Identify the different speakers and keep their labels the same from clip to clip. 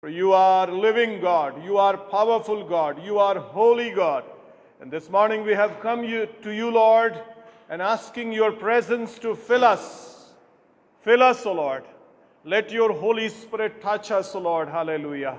Speaker 1: For you are living God, you are powerful God, you are holy God. And this morning we have come to you, Lord, and asking your presence to fill us. Fill us, O Lord. Let your Holy Spirit touch us, O Lord. Hallelujah.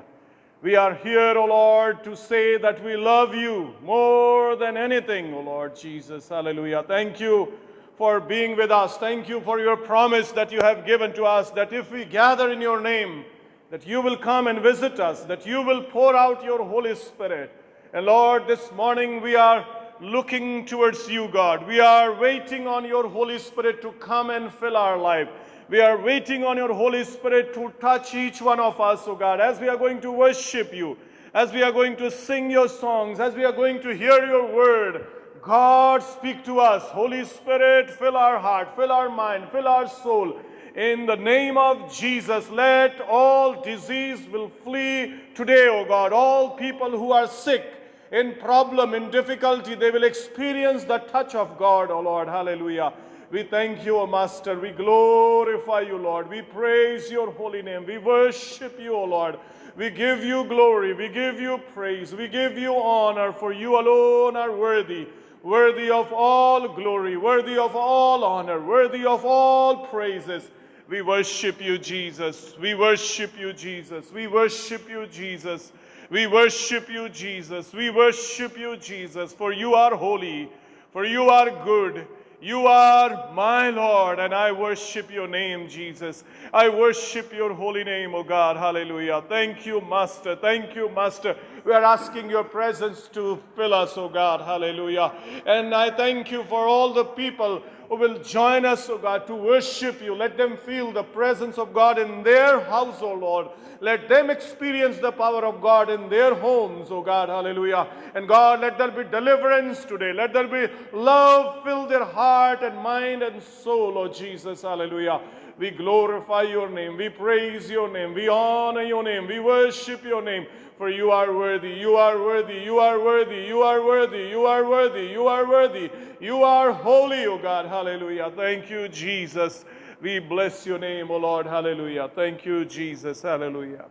Speaker 1: We are here, O Lord, to say that we love you more than anything, O Lord Jesus. Hallelujah. Thank you for being with us. Thank you for your promise that you have given to us, that if we gather in your name, that you will come and visit us, that you will pour out your Holy Spirit. And Lord, this morning we are looking towards you, God. We are waiting on your Holy Spirit to come and fill our life. We are waiting on your Holy Spirit to touch each one of us, oh God, as we are going to worship you, as we are going to sing your songs, as we are going to hear your word. God, speak to us. Holy Spirit, fill our heart, fill our mind, fill our soul. In the name of Jesus, let all disease will flee today, O God. All people who are sick, in problem, in difficulty, they will experience the touch of God, O Lord. Hallelujah. We thank you, O Master. We glorify you, Lord. We praise your holy name. We worship you, O Lord. We give you glory. We give you praise. We give you honor, for you alone are worthy. Worthy of all glory, worthy of all honor, worthy of all praises. We worship you, Jesus. We worship you, Jesus. We worship you, Jesus. We worship you, Jesus. We worship you, Jesus. For you are holy, for you are good. You are my Lord, and I worship your name, Jesus. I worship your holy name, O God. Hallelujah. Thank you, Master. Thank you, Master. We are asking your presence to fill us, O God. Hallelujah. And I thank you for all the people who will join us, O God, to worship you. Let them feel the presence of God in their house, O Lord. Let them experience the power of God in their homes, O God. Hallelujah. And God, let there be deliverance today. Let there be love fill their heart and mind and soul, O Jesus. Hallelujah. We glorify your name. We praise your name. We honor your name. We worship your name. For you are worthy, you are worthy, you are worthy, you are worthy, you are worthy, you are worthy. You are holy, O God. Hallelujah. Thank you, Jesus. We bless your name, O Lord. Hallelujah. Thank you, Jesus. Hallelujah.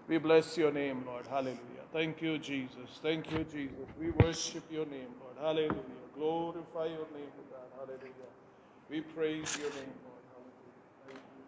Speaker 1: We bless your name, Lord. Hallelujah. Thank you, Jesus. Thank you, Jesus. We worship your name, Lord. Hallelujah. Glorify your name, O God. Hallelujah. We praise your name, Lord. Hallelujah. Thank you.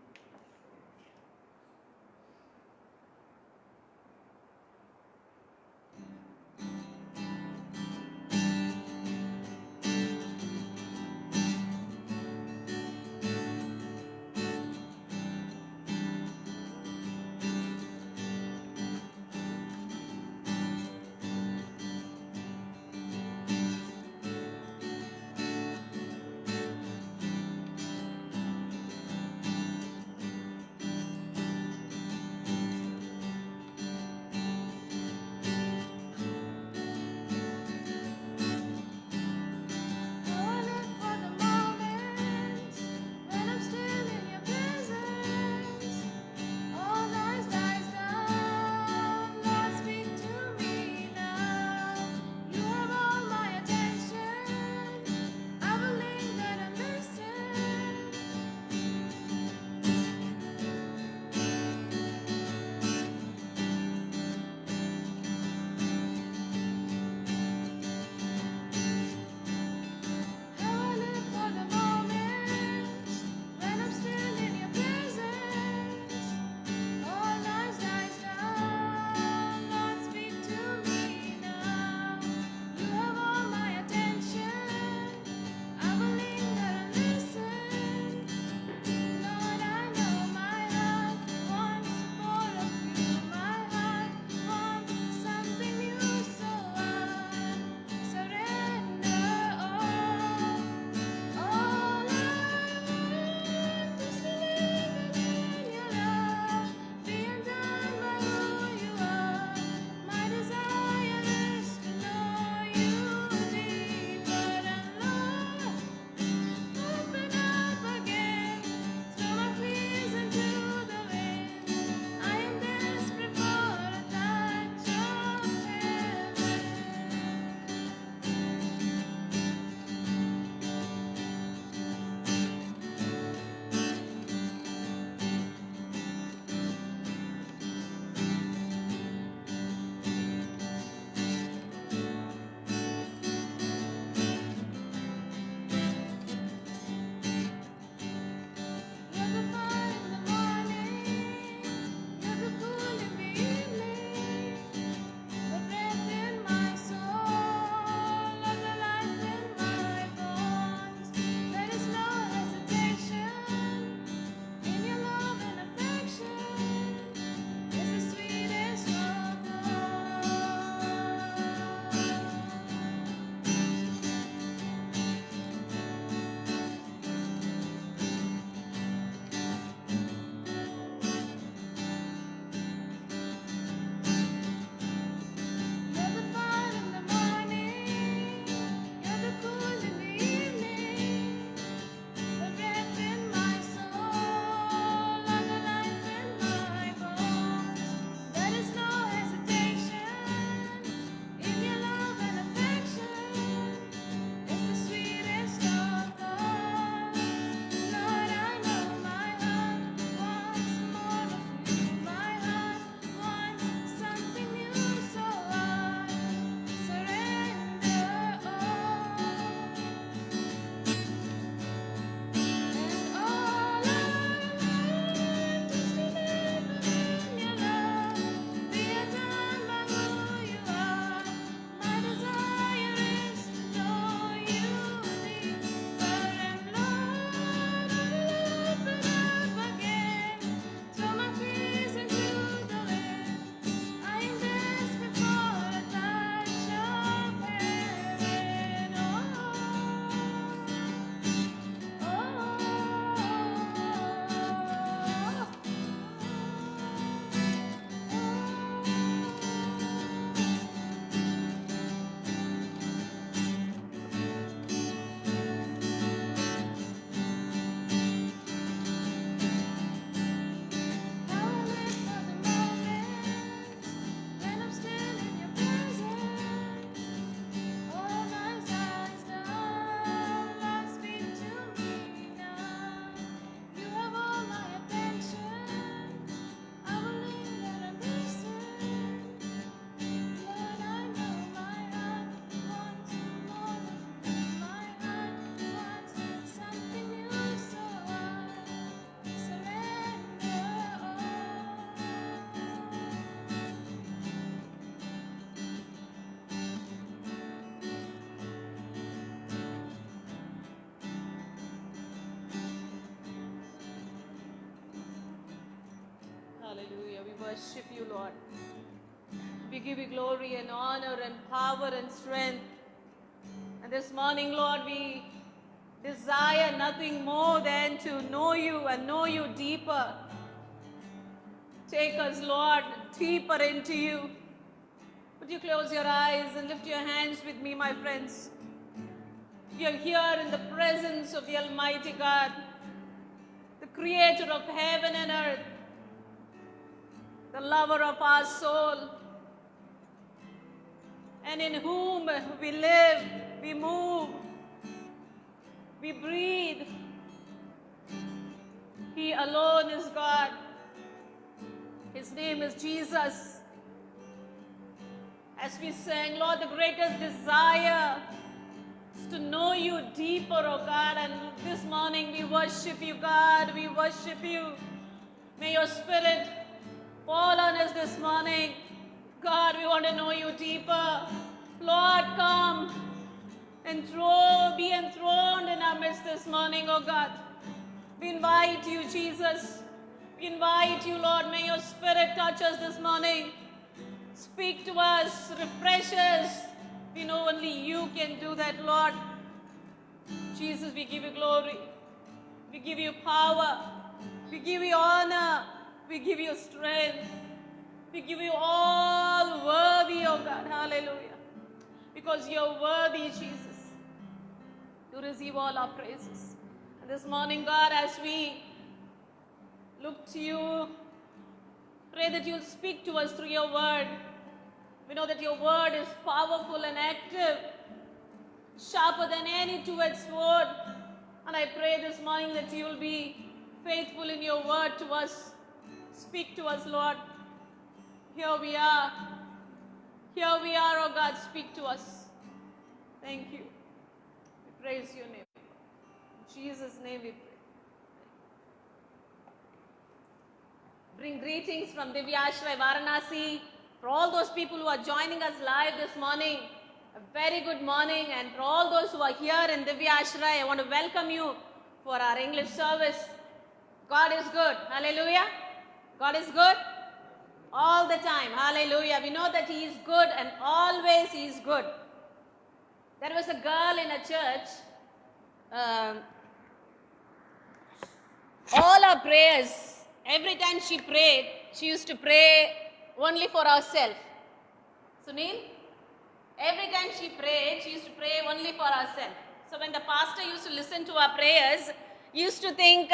Speaker 2: Hallelujah. We worship you, Lord. We give you glory and honor and power and strength. And this morning, Lord, we desire nothing more than to know you and know you deeper. Take us, Lord, deeper into you. Would you close your eyes and lift your hands with me, my friends? We are here in the presence of the Almighty God, the creator of heaven and earth, the lover of our soul, and in whom we live, we move, we breathe. He alone is God. His name is Jesus. As we sang, Lord, the greatest desire is to know you deeper, oh God. And this morning we worship you, God. We worship you. May your Spirit fall on us this morning. God, we want to know you deeper. Lord, come and be enthroned in our midst this morning, oh God. We invite you, Jesus. We invite you, Lord. May your Spirit touch us this morning. Speak to us, refresh us. We know only you can do that, Lord. Jesus, we give you glory. We give you power. We give you honor. We give you strength. We give you all worthy, oh God. Hallelujah. Because you're worthy, Jesus, to receive all our praises. And this morning, God, as we look to you, pray that you'll speak to us through your word. We know that your word is powerful and active, sharper than any two-edged sword. And I pray this morning that you will be faithful in your word to us. Speak to us, Lord. Here we are. Here we are, oh God. Speak to us. Thank you. We praise your name. In Jesus' name we pray. Bring greetings from Divyashray Varanasi. For all those people who are joining us live this morning, a very good morning. And for all those who are here in Divyashray, I want to welcome you for our English service. God is good. Hallelujah. God is good all the time. Hallelujah. We know that He is good and always He is good. There was a girl in a church. All her prayers, every time she prayed, she used to pray only for herself. Sunil, every time she prayed, she used to pray only for herself. So when the pastor used to listen to her prayers, he used to think,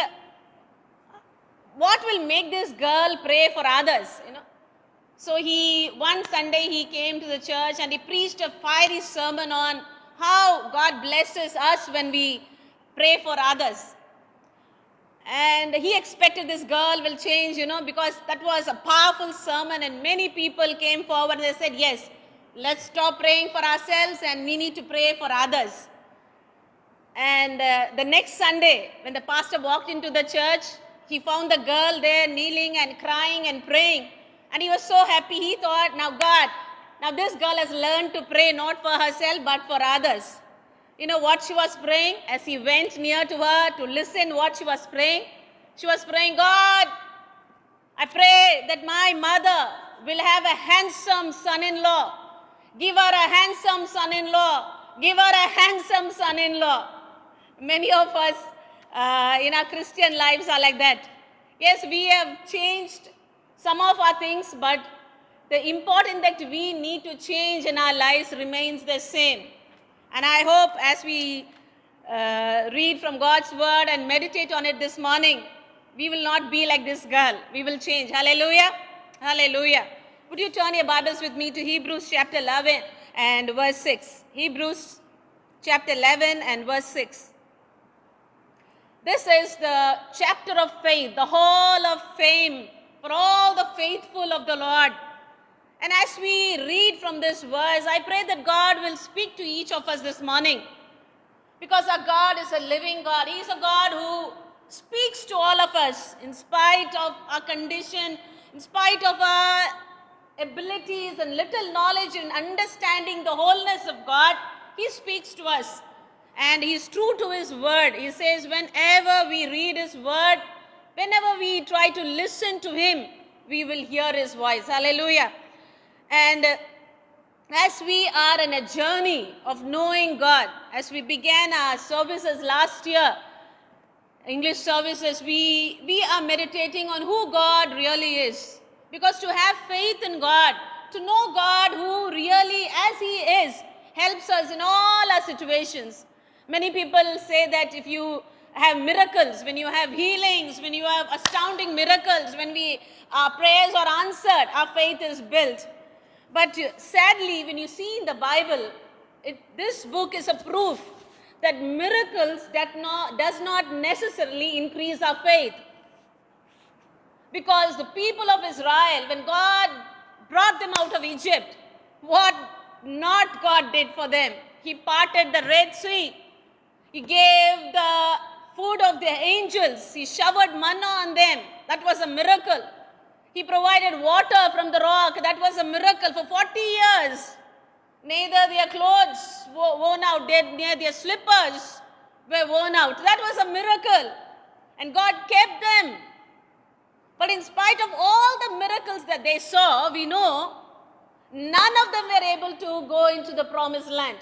Speaker 2: what will make this girl pray for others? So one Sunday he came to the church and he preached a fiery sermon on how God blesses us when we pray for others. And he expected this girl will change, because that was a powerful sermon and many people came forward and they said, yes, let's stop praying for ourselves and we need to pray for others. And the next Sunday, when the pastor walked into the church, he found the girl there kneeling and crying and praying. And he was so happy. He thought, now this girl has learned to pray not for herself but for others. You know what she was praying? As he went near to her to listen what she was praying, God, I pray that my mother will have a handsome son-in-law. Give her a handsome son-in-law. Give her a handsome son-in-law. Many of us in our Christian lives are like that. Yes, we have changed some of our things, but the important that we need to change in our lives remains the same. And I hope as we read from God's word and meditate on it this morning, we will not be like this girl. We will change. Hallelujah. Hallelujah. Would you turn your Bibles with me to Hebrews chapter 11 and verse 6. Hebrews chapter 11 and verse 6. This is the chapter of faith, the hall of fame for all the faithful of the Lord. And as we read from this verse, I pray that God will speak to each of us this morning. Because our God is a living God. He is a God who speaks to all of us in spite of our condition, in spite of our abilities and little knowledge and understanding the wholeness of God. He speaks to us. And He is true to His word. He says whenever we read His word, whenever we try to listen to Him, we will hear his voice. Hallelujah. And as we are in a journey of knowing God, as we began our services last year, English services, we are meditating on who God really is. Because to have faith in God, to know God who really, as he is, helps us in all our situations. Many people say that if you have miracles, when you have healings, when you have astounding miracles, when our prayers are answered, our faith is built. But sadly, when you see in the Bible, this book is a proof that miracles does not necessarily increase our faith. Because the people of Israel, when God brought them out of Egypt, what not God did for them? He parted the Red Sea. He gave the food of the angels. He showered manna on them. That was a miracle. He provided water from the rock. That was a miracle. For 40 years, neither their clothes were worn out, neither their slippers were worn out. That was a miracle. And God kept them. But in spite of all the miracles that they saw, we know none of them were able to go into the promised land.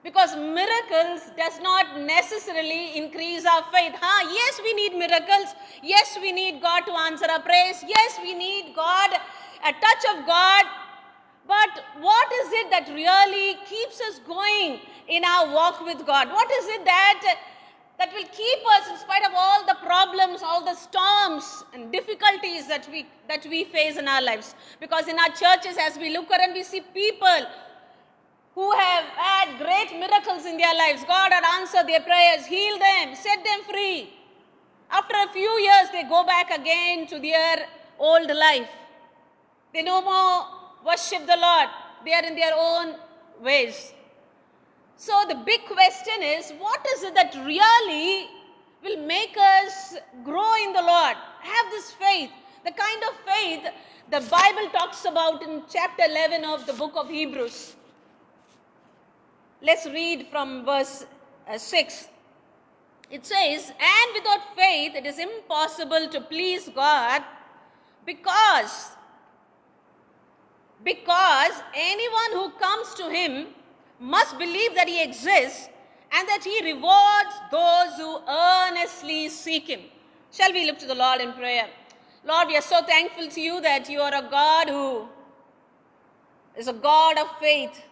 Speaker 2: Because miracles does not necessarily increase our faith. Yes, we need miracles. Yes, we need God to answer our prayers. Yes, we need God, a touch of God. But what is it that really keeps us going in our walk with God? What is it that will keep us in spite of all the problems, all the storms and difficulties that we face in our lives? Because in our churches, as we look around, we see people who have had great miracles in their lives. God had answered their prayers, healed them, set them free. After a few years, they go back again to their old life. They no more worship the Lord. They are in their own ways. So the big question is, what is it that really will make us grow in the Lord? Have this faith, the kind of faith the Bible talks about in chapter 11 of the book of Hebrews. Let's read from verse 6. It says, "And without faith it is impossible to please God, because anyone who comes to him must believe that he exists and that he rewards those who earnestly seek him." Shall we look to the Lord in prayer? Lord, we are so thankful to you that you are a God who is a God of faith.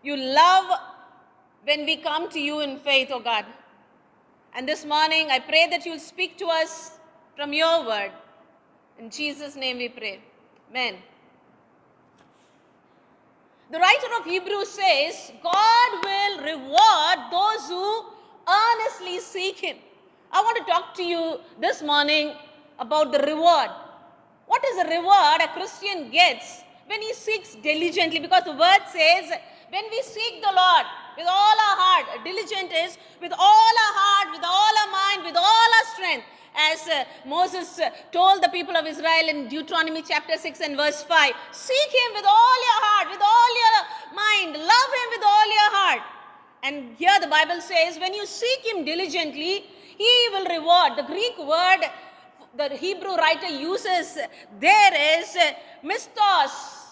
Speaker 2: You love when we come to you in faith, oh God. And this morning, I pray that you'll speak to us from your word. In Jesus' name we pray. Amen. The writer of Hebrews says, God will reward those who earnestly seek him. I want to talk to you this morning about the reward. What is the reward a Christian gets when he seeks diligently? Because the word says, when we seek the Lord with all our heart, diligent is with all our heart, with all our mind, with all our strength. As Moses told the people of Israel in Deuteronomy chapter 6 and verse 5, seek him with all your heart, with all your mind, love him with all your heart. And here the Bible says, when you seek him diligently, he will reward. The Greek word the Hebrew writer uses there is mistos.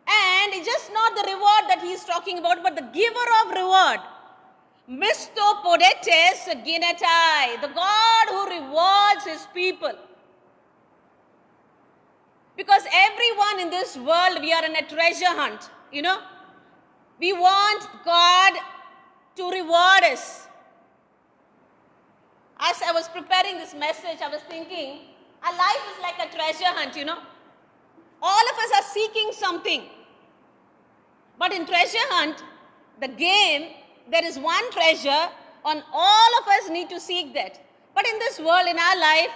Speaker 2: And it's just not the reward that he is talking about, but the giver of reward. Mistopodetes ginetai, the God who rewards his people. Because everyone in this world, we are in a treasure hunt, you know. We want God to reward us. As I was preparing this message, I was thinking, our life is like a treasure hunt, you know. All of us are seeking something. But in treasure hunt, the game, there is one treasure, and all of us need to seek that. But in this world, in our life,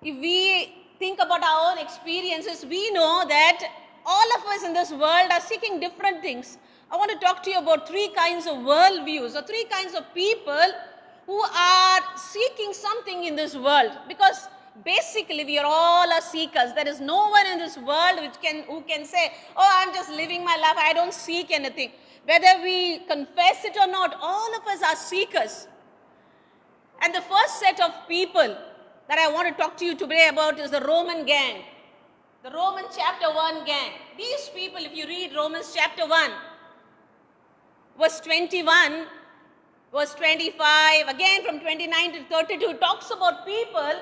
Speaker 2: if we think about our own experiences, we know that all of us in this world are seeking different things. I want to talk to you about three kinds of worldviews, or three kinds of people who are seeking something in this world. Because basically, we are all seekers. There is no one in this world who can say, oh, I'm just living my life, I don't seek anything. Whether we confess it or not, all of us are seekers. And the first set of people that I want to talk to you today about is the Roman gang. The Romans chapter 1 gang. These people, if you read Romans chapter 1, verse 21, verse 25, again from 29 to 32, talks about people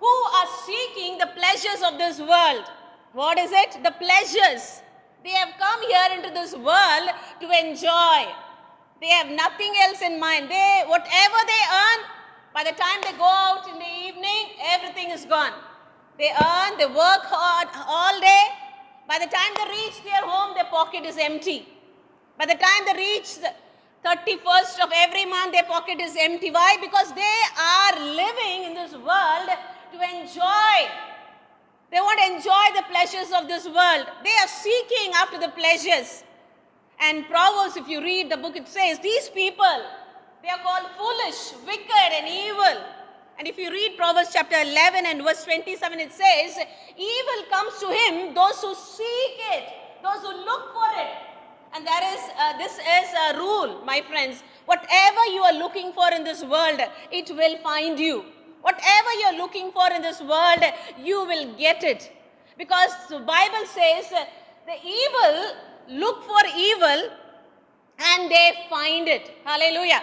Speaker 2: who are seeking the pleasures of this world. What is it? The pleasures. They have come here into this world to enjoy. They have nothing else in mind. Whatever they earn, by the time they go out in the evening, everything is gone. They earn, they work hard all day. By the time they reach their home, their pocket is empty. By the time they reach the 31st of every month, their pocket is empty. Why? Because they are living in this world to enjoy. They want to enjoy the pleasures of this world. They are seeking after the pleasures. And Proverbs, if you read the book, it says, these people, they are called foolish, wicked, and evil. And if you read Proverbs chapter 11 and verse 27, it says, evil comes to him, those who seek it, those who look for it. And this is a rule, my friends. Whatever you are looking for in this world, it will find you. Whatever you are looking for in this world, you will get it. Because the Bible says, the evil look for evil and they find it. Hallelujah.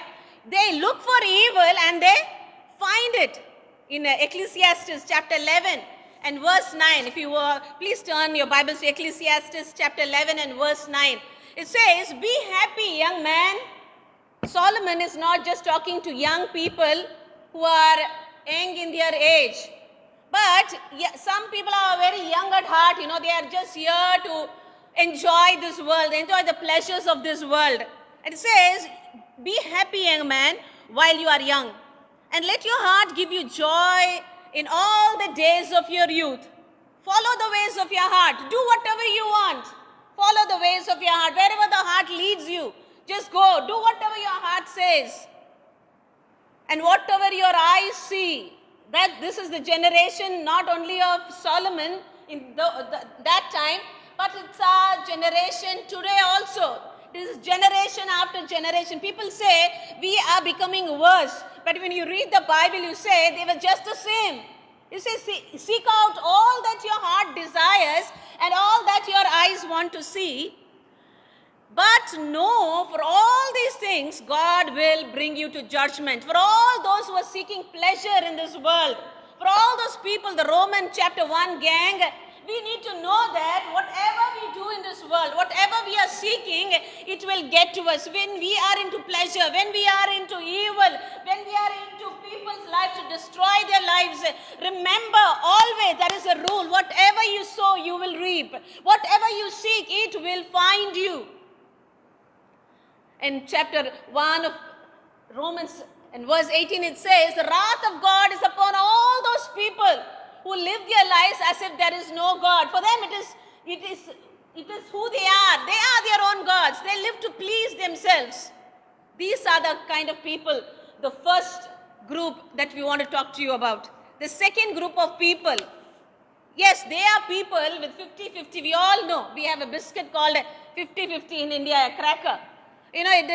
Speaker 2: They look for evil and they find it. In Ecclesiastes chapter 11 and verse 9. If you please turn your Bibles to Ecclesiastes chapter 11 and verse 9. It says, be happy, young man. Solomon is not just talking to young people who are young in their age. But some people are very young at heart. They are just here to enjoy this world, enjoy the pleasures of this world. And it says, be happy, young man, while you are young. And let your heart give you joy in all the days of your youth. Follow the ways of your heart. Do whatever you want. Follow the ways of your heart. Wherever the heart leads you, just go. Do whatever your heart says. And whatever your eyes see. That this is the generation not only of Solomon in that time, but it's our generation today also. This is generation after generation. People say we are becoming worse. But when you read the Bible, you say they were just the same. You say seek out all that your heart desires and all that your eyes want to see. But know, for all these things, God will bring you to judgment. For all those who are seeking pleasure in this world, for all those people, the Roman chapter 1 gang, we need to know that whatever we do in this world, whatever we are seeking, it will get to us. When we are into pleasure, when we are into evil, when we are into people's lives to destroy their lives, remember always there is a rule. Whatever you sow, you will reap. Whatever you seek, it will find you. In chapter 1 of Romans, in verse 18, it says, the wrath of God is upon all those people who live their lives as if there is no God. For them, it is who they are. They are their own gods. They live to please themselves. These are the kind of people, the first group that we want to talk to you about. The second group of people, yes, they are people with 50-50. We all know. We have a biscuit called 50-50 in India, a cracker. It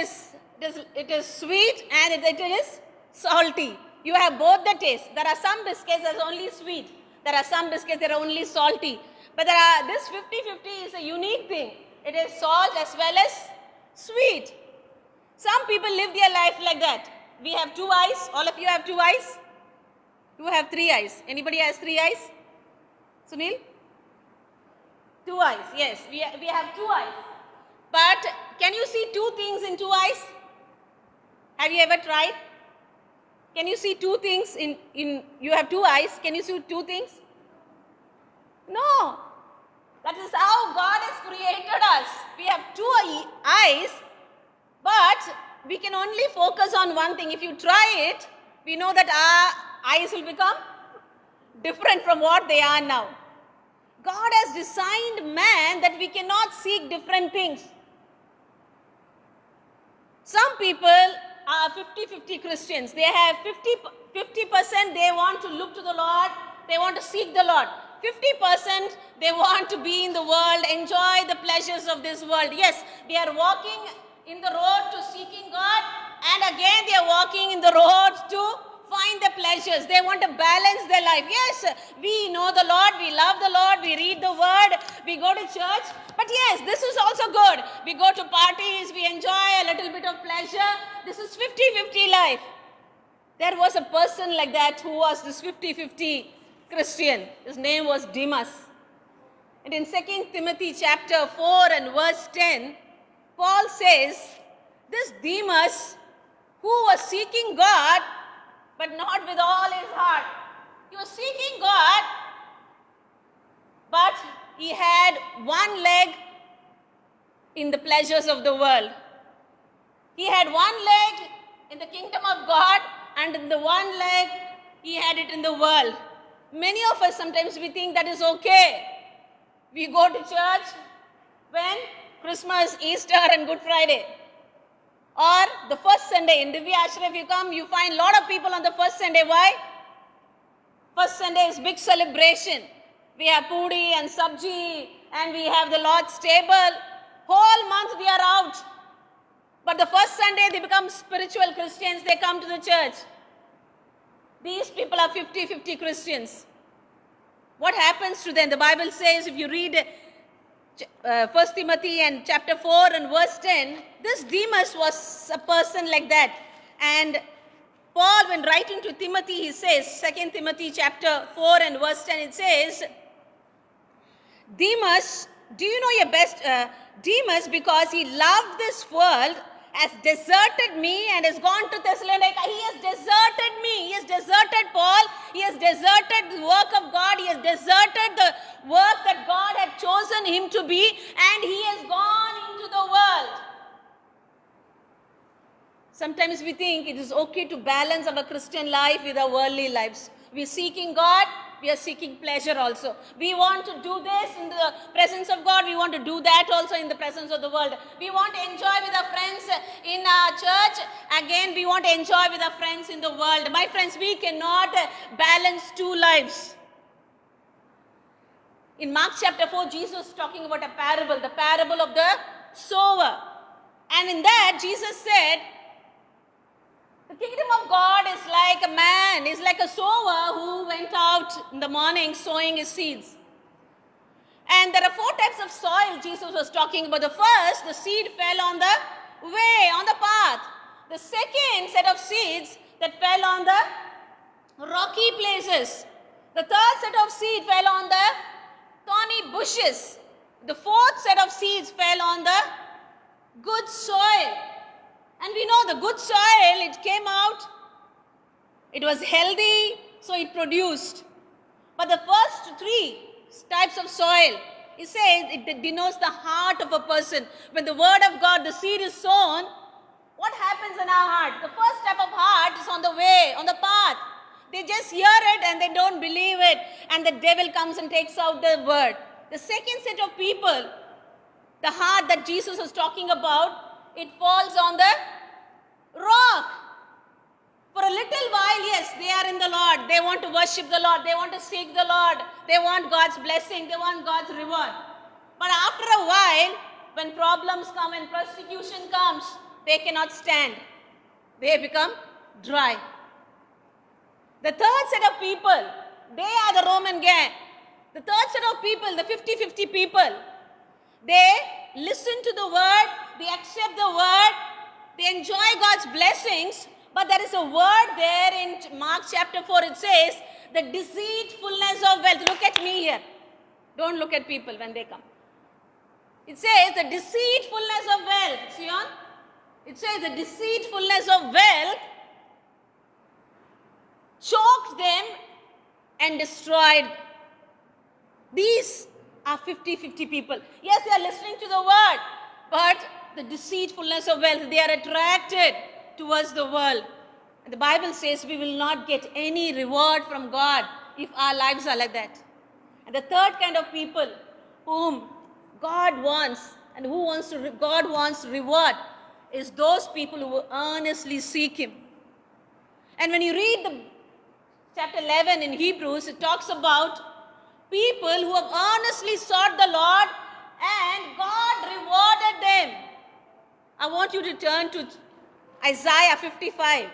Speaker 2: is sweet and it is salty. You have both the taste. There are some biscuits that are only sweet. There are some biscuits that are only salty. But this 50-50 is a unique thing. It is salt as well as sweet. Some people live their life like that. We have 2 eyes. All of you have 2 eyes? You have 3 eyes. Anybody has 3 eyes? Sunil? 2 eyes. Yes, we have 2 eyes. But can you see 2 things in 2 eyes? Have you ever tried? Can you see 2 things you have 2 eyes? Can you see 2 things? No. That is how God has created us. We have 2 eyes, but we can only focus on one thing. If you try it, we know that our eyes will become different from what they are now. God has designed man that we cannot seek different things. Some people are 50-50 Christians. They have 50% they want to look to the Lord. They want to seek the Lord. 50% they want to be in the world, enjoy the pleasures of this world. Yes, they are walking in the road to seeking God, and again they are walking in the road to find the pleasures. They want to balance their life. Yes, we know the Lord, we love the Lord, we read the word, we go to church. But yes, this is also good. We go to parties, we enjoy a little bit of pleasure. This is 50-50 life. There was a person like that who was this 50-50 Christian. His name was Demas. And in 2 Timothy chapter 4 and verse 10, Paul says, this Demas, who was seeking God, but not with all his heart. He was seeking God, but he had one leg in the pleasures of the world. He had one leg in the kingdom of God, and in the one leg, he had it in the world. Many of us, sometimes we think that is okay. We go to church when? Christmas, Easter and Good Friday. Or the first Sunday. In Divya Ashram, if you come, you find a lot of people on the first Sunday. Why? First Sunday is big celebration. We have puri and sabji, and we have the Lord's table. Whole month they are out. But the first Sunday they become spiritual Christians. They come to the church. These people are 50-50 Christians. What happens to them? The Bible says, if you read 1 Timothy and chapter 4 and verse 10, this Demas was a person like that. And Paul, when writing to Timothy, he says, 2 Timothy chapter 4 and verse 10, it says, Demas, do you know your best? Demas, because he loved this world, has deserted me and has gone to Thessalonica. He has deserted me. He has deserted Paul. He has deserted the work of God. He has deserted the work that God had chosen him to be, and he has gone into the world. Sometimes we think it is okay to balance our Christian life with our worldly lives. We are seeking God. We are seeking pleasure also. We want to do this in the presence of God. We want to do that also in the presence of the world. We want to enjoy with our friends in our church. Again, we want to enjoy with our friends in the world. My friends, we cannot balance two lives. In Mark chapter 4, Jesus is talking about a parable, the parable of the sower. And in that, Jesus said, the kingdom of God is like a man, is like a sower who went out in the morning sowing his seeds. And there are 4 types of soil Jesus was talking about. The first, the seed fell on the way, on the path. The second set of seeds that fell on the rocky places. The third set of seed fell on the thorny bushes. The fourth set of seeds fell on the good soil. And we know the good soil, it came out, it was healthy, so it produced. But the first 3 types of soil, it says it denotes the heart of a person. When the word of God, the seed is sown, what happens in our heart? The first type of heart is on the way, on the path. They just hear it and they don't believe it, and the devil comes and takes out the word. The second set of people, the heart that Jesus was talking about, it falls on the rock. For a little while, yes, they are in the Lord. They want to worship the Lord. They want to seek the Lord. They want God's blessing. They want God's reward. But after a while, when problems come and persecution comes, they cannot stand. They become dry. The third set of people, they are the Roman gang. The third set of people, the 50-50 people, they listen to the word, they accept the word, they enjoy God's blessings, but there is a word there in Mark chapter 4, it says, the deceitfulness of wealth. Look at me here. Don't look at people when they come. It says the deceitfulness of wealth. See on? It says the deceitfulness of wealth choked them and destroyed. These are 50-50 people. Yes, they are listening to the word, but the deceitfulness of wealth, they are attracted towards the world. And the Bible says we will not get any reward from God if our lives are like that. And the third kind of people whom God wants and God wants reward is those people who earnestly seek Him. And when you read the chapter 11 in Hebrews, it talks about people who have earnestly sought the Lord and God rewarded them. I want you to turn to Isaiah 55.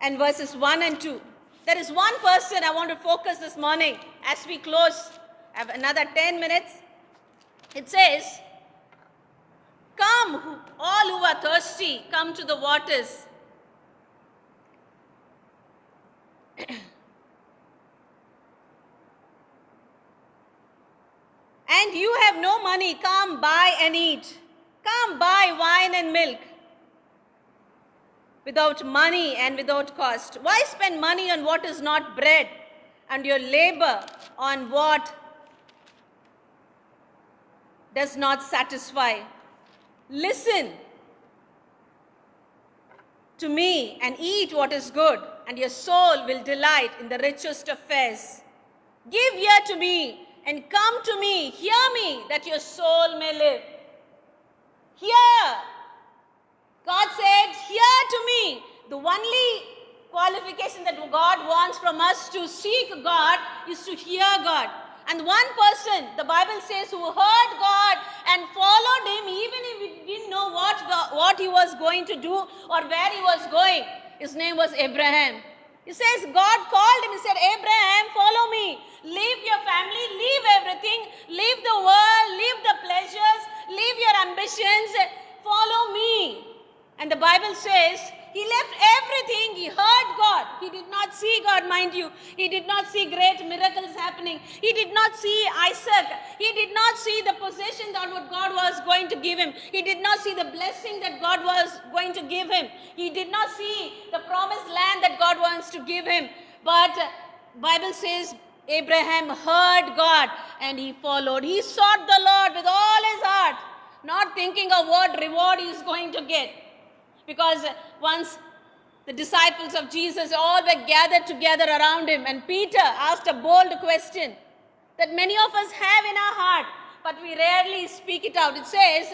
Speaker 2: and verses 1 and 2. There is one person I want to focus this morning as we close. I have another 10 minutes. It says, "Come, all who are thirsty, come to the waters." "And you have no money, come buy and eat. Come buy wine and milk without money and without cost. Why spend money on what is not bread, and your labor on what does not satisfy? Listen to me and eat what is good, and your soul will delight in the richest of fares. Give ear to me and come to me. Hear me, that your soul may live." Hear. God said, "Hear to me." The only qualification that God wants from us to seek God is to hear God. And one person, the Bible says, who heard God and followed him, even if he didn't know what he was going to do or where he was going, his name was Abraham. He says, God called him, he said, "Abraham, follow me. Leave your family, leave everything, leave the world, leave the pleasures, leave your ambitions, follow me." And the Bible says, he left everything. He heard God. He did not see God, mind you. He did not see great miracles happening. He did not see Isaac. He did not see the possession that what God was going to give him. He did not see the blessing that God was going to give him. He did not see the promised land that God wants to give him. But Bible says Abraham heard God and he followed. He sought the Lord with all his heart, not thinking of what reward he is going to get. Because once the disciples of Jesus all were gathered together around him, and Peter asked a bold question that many of us have in our heart, but we rarely speak it out. It says,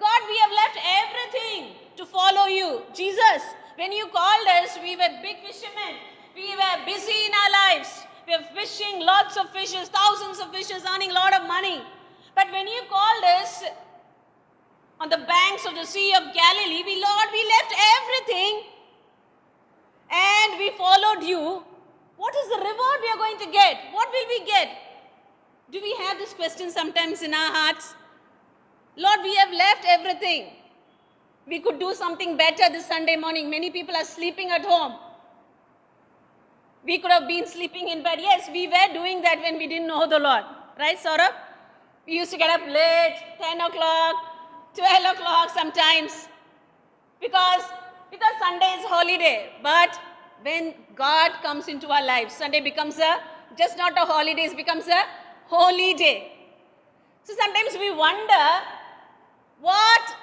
Speaker 2: "God, we have left everything to follow you." Jesus, when you called us, we were big fishermen. We were busy in our lives. We were fishing lots of fishes, thousands of fishes, earning a lot of money. But when you called us on the banks of the Sea of Galilee, Lord, we left everything and we followed you. What is the reward we are going to get? What will we get? Do we have this question sometimes in our hearts? Lord, we have left everything. We could do something better this Sunday morning. Many people are sleeping at home. We could have been sleeping in bed. Yes, we were doing that when we didn't know the Lord. Right, Saurabh? We used to get up late, 10 o'clock, 12 o'clock sometimes, because Sunday is holiday. But when God comes into our lives, Sunday becomes just not a holiday, it becomes a holy day. So sometimes we wonder, what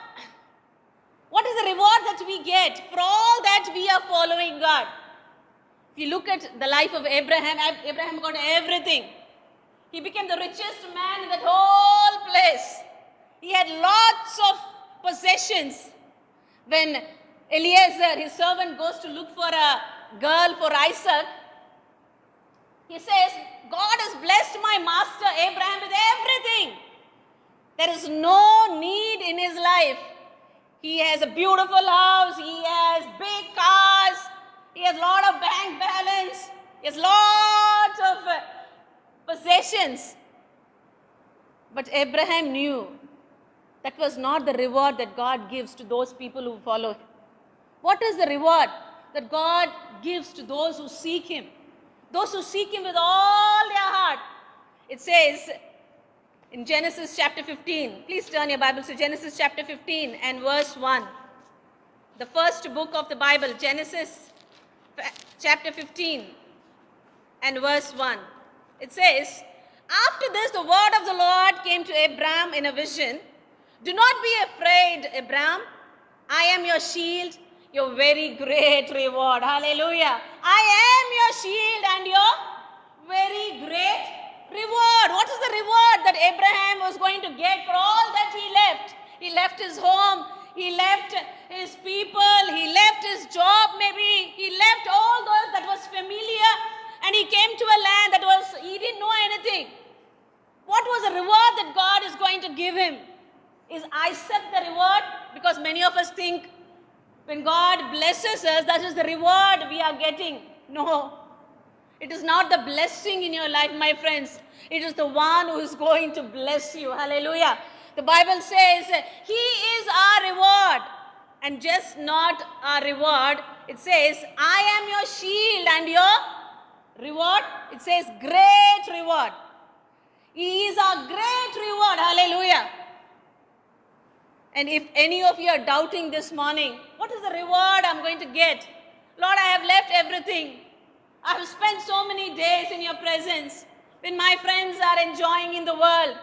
Speaker 2: is the reward that we get for all that we are following God? If you look at the life of Abraham, Abraham got everything. He became the richest man in that whole place. He had lots of possessions. When Eliezer, his servant, goes to look for a girl for Isaac, he says, "God has blessed my master Abraham with everything. There is no need in his life. He has a beautiful house, he has big cars, he has a lot of bank balance, he has lots of possessions." But Abraham knew that was not the reward that God gives to those people who follow him. What is the reward that God gives to those who seek him? Those who seek him with all their heart. It says in Genesis chapter 15. Please turn your Bibles to Genesis chapter 15 and verse 1. The first book of the Bible, Genesis chapter 15 and verse 1. It says, "After this, the word of the Lord came to Abram in a vision. 'Do not be afraid, Abram. I am your shield, your very great reward.'" Hallelujah. I am your shield and your very great reward. What is the reward that Abraham was going to get for all that he left? He left his home. He left his people. He left his job maybe. He left all those that was familiar. And he came to a land that he didn't know anything. What was the reward that God is going to give him? Is Isaac the reward? Because many of us think When God blesses us, that is the reward we are getting. No. It is not the blessing in your life, my friends. It is the one who is going to bless you. Hallelujah. The Bible says He is our reward. And just not our reward. It says, I am your shield and your reward. It says, great reward. He is our great reward. Hallelujah. And if any of you are doubting this morning, what is the reward I'm going to get? Lord, I have left everything. I have spent so many days in your presence when my friends are enjoying in the world.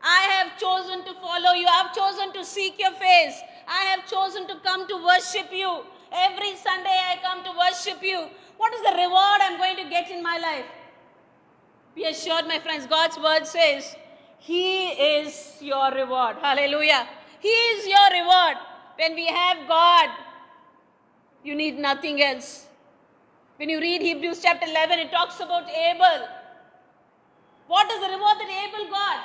Speaker 2: I have chosen to follow you. I have chosen to seek your face. I have chosen to come to worship you. Every Sunday I come to worship you. What is the reward I'm going to get in my life? Be assured, my friends, God's word says, He is your reward. Hallelujah. He is your reward. When we have God, you need nothing else. When you read Hebrews chapter 11, it talks about Abel. What is the reward that Abel got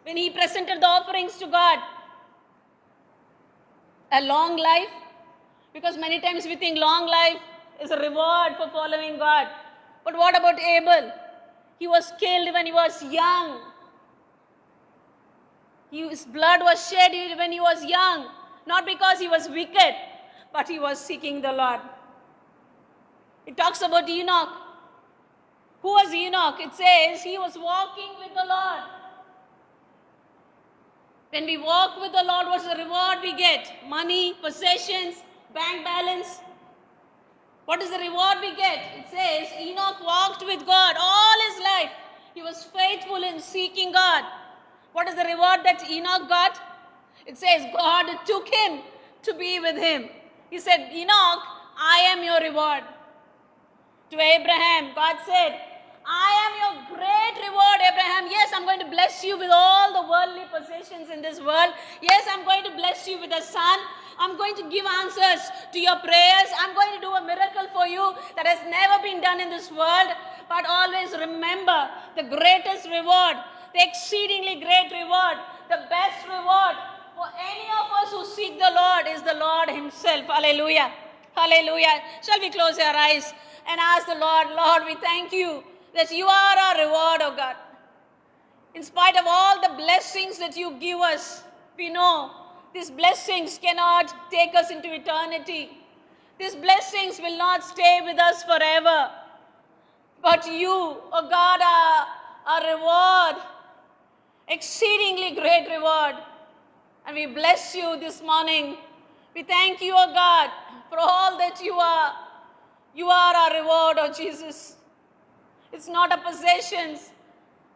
Speaker 2: when he presented the offerings to God? A long life. Because many times we think long life is a reward for following God. But what about Abel? He was killed when he was young. His blood was shed when he was young. Not because he was wicked, but he was seeking the Lord. It talks about Enoch. Who was Enoch? It says he was walking with the Lord. When we walk with the Lord, what's the reward we get? Money, possessions, bank balance. What is the reward we get? It says Enoch walked with God all his life. He was faithful in seeking God. What is the reward that Enoch got? It says God took him to be with him. He said, Enoch, I am your reward. To Abraham, God said, I am your great reward, Abraham. Yes, I'm going to bless you with all the worldly possessions in this world. Yes, I'm going to bless you with a son. I'm going to give answers to your prayers. I'm going to do a miracle for you that has never been done in this world. But always remember the greatest reward, the exceedingly great reward, the best reward for any of us who seek the Lord is the Lord Himself. Hallelujah. Hallelujah. Shall we close our eyes and ask the Lord, Lord, we thank you that you are our reward, oh God. In spite of all the blessings that you give us, we know these blessings cannot take us into eternity. These blessings will not stay with us forever. But you, oh God, are our reward, exceedingly great reward. And we bless you this morning. We thank you, oh God, for all that you are. You are our reward, oh Jesus. It's not our possessions.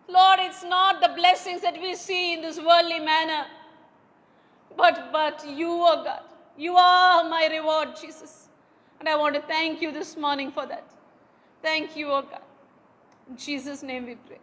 Speaker 2: Lord, it's not the blessings that we see in this worldly manner. But you, oh God, you are my reward, Jesus. And I want to thank you this morning for that. Thank you, oh God. In Jesus' name we pray.